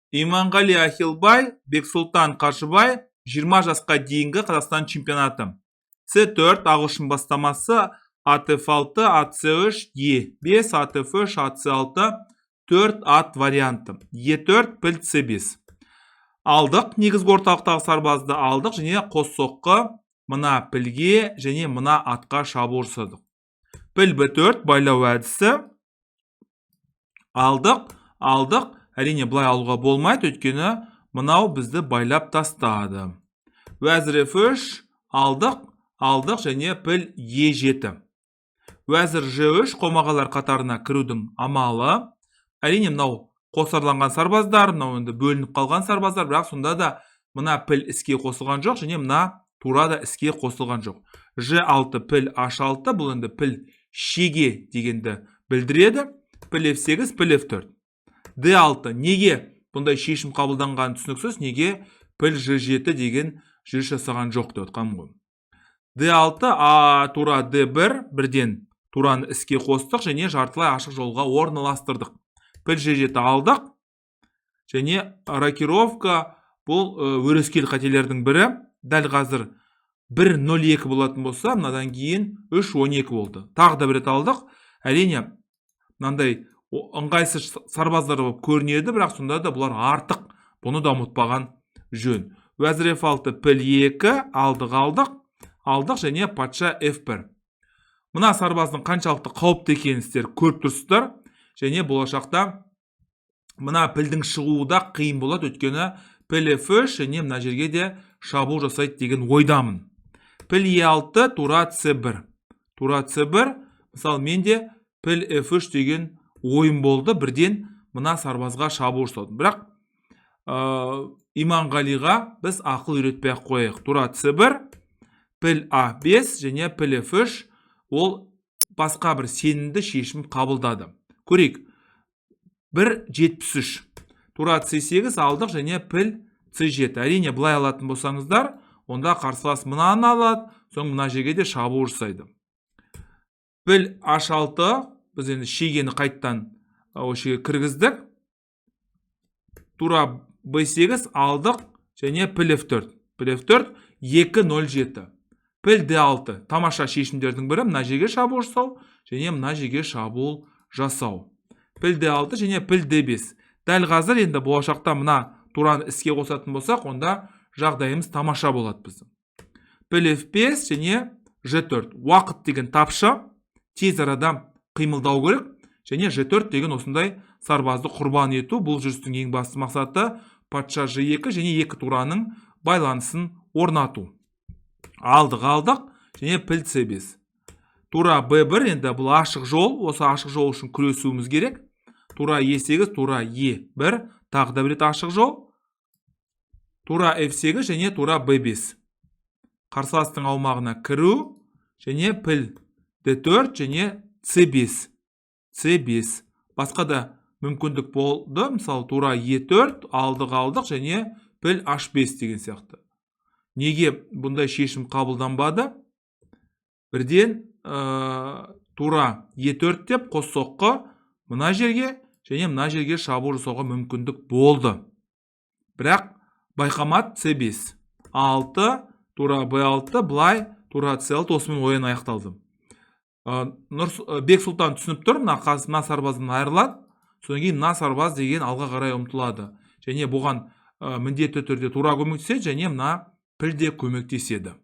Иманғали Ахилбай, Бексұлтан Қажыбай 20 жасқа дейінгі Қазақстан чемпионаты. С4 ағылшын бастамасы АТФ6, АЦ3, Е5, АТФ3, АЦ6, 4 ат варианты. Е4 піл С5. Алдық, негізгі орталықтағы сарбазды алдық және қос соққы мына пілге және мына атқа шабуыл жасадық. Піл Б4 байлау әдісі. Алдық. Әрине бұлай алуға болмайды, өйткені мынау бізді байлап тастады. Уәзір F3 алдық және піл Е7. Уәзір Ж3 қомағалар қатарына кірудің амалы. Әрине мынау қосарланған сарбаздар, мынау енді бөлініп қалған сарбаздар, бірақ сонда да мына піл іске қосылған жоқ және мына тура да іске қосылған жоқ. Ж6 піл H6, бұл енді піл шеге дегенді білдіреді. Піл F8, піл F4. D6 неге бұндай шешім қабылданған түсініксіз, неге піл Ж7 деген жүріс жасаған жоқ деп отқаным ғой. D6 тура D1 бірден тураны іске қостық және жартылай ашық жолға орналастырдық. Піл Ж7 алдық және рокировка бұл өрескел қателердің бірі. Дәл қазір 1-0-2 болатын болса, мынадан кейін 3-12 болды. Тағы да бір рет алдық. Әрине мынандай ыңғайсыз сарбаздар болып көрінеді, бірақ сонда да бұлар артық. Бұны да ұмытпаған жөн. Уәзір F6 піл Е2 алдық және патша F1. Мына сарбаздың қаншалықты қауіпті екенін сіздер көріп тұрсыздар. Және болашақта мына пілдің шығуы да қиын болады, өйткені піл F3 және мына жерге де шабуыл жасайды деген ойдамын. Піл Е6 тура С1. Тура С1, мысалы менде піл F3 деген ойын болды, бірден мына сарбазға шабуыл жасадым. Бірақ Иманғалиға біз ақыл үйретпей ақ қояйық. Тура С1, піл А5 және піл F3 ол басқа бір сенімді шешім қабылдады. Көрейік. 1-73. Тура С8 алдық және піл С7. Әрине бұлай алатын болсаңыздар, онда қарсылас мынаны алады, соң мына жерге де шабуыл жасайды. Піл H6, біз енді шегені қайттан шеге кіргіздік. Тура Б8 алдық және піл F4. Піл F4 2-0-7. Піл D6. Тамаша шешімдердің бірі мына жерге шабуыл жасау және мына жерге шабуыл жасау. Піл D6 және піл D5. Дәл қазір енді болашақта мына тураны іске қосатын болсақ, онда жағдайымыз тамаша болады біздің. Піл F5 және Ж4. Уақыт деген тапшы, тез арада қимылдау керек, және Ж4 деген осындай сарбазды құрбан ету. Бұл жүрістің ең басты мақсаты патша Ж2 және екі тураның байланысын орнату. Алдық және піл С5. Тура Б1, енді бұл ашық жол, осы ашық жол үшін күресуіміз керек. Тура Е8, тура Е1, тағы да бір рет ашық жол. Тура F8 және тура Б5. Қарсыластың аумағына кіру және піл D4 және С5. Басқа да мүмкіндік болды. Мысалы, тура Е4 алдық және піл H5 деген сияқты. Неге бұндай шешім қабылданбады? Бірден тура Е4 деп қос соққы мына жерге және мына жерге шабуыл жасауға мүмкіндік болды. Бірақ байқамады С5. 6, тура Б6, былай тура С6, осымен ойын аяқталды. Бексұлтан түсініп тұр, мына сарбаздан айырылады, содан кейін мына сарбаз деген алға қарай ұмтылады. Және бұған міндетті түрде тура көмектеседі және мына піл де көмектеседі.